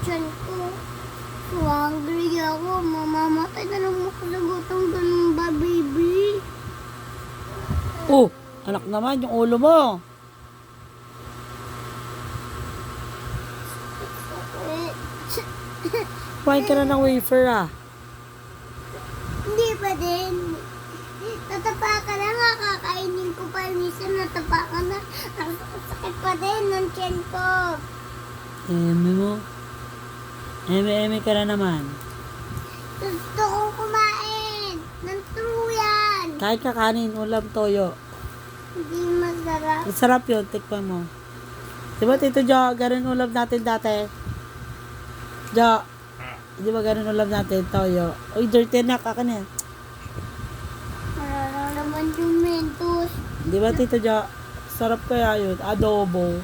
tiyan ko. So hungry ako. Mamamatay na lang ako sa gutom. Ganun ba, baby? Oh, anak naman, yung ulo mo. Eh, Kumain ka na ng wafer ah. Hindi pa din. Natapakan na nga. Kakainin ko pa. Minsan natapakan na. Ang sakit pa din ng tiyan ko. Eme mo. Eme ka na naman. Gusto kong kumain ng tuluyan. Kahit kakanin, ulam, toyo. Hindi masarap. Masarap yun, tikman mo. Diba, Tito Jo, ganun ulam natin dati? Jo, di ba ganun ulam natin, toyo? Uy, dirty na, kakanin. Mararang naman yung mentos. Di ba, Tito Jo? Sarap kaya yun, adobo.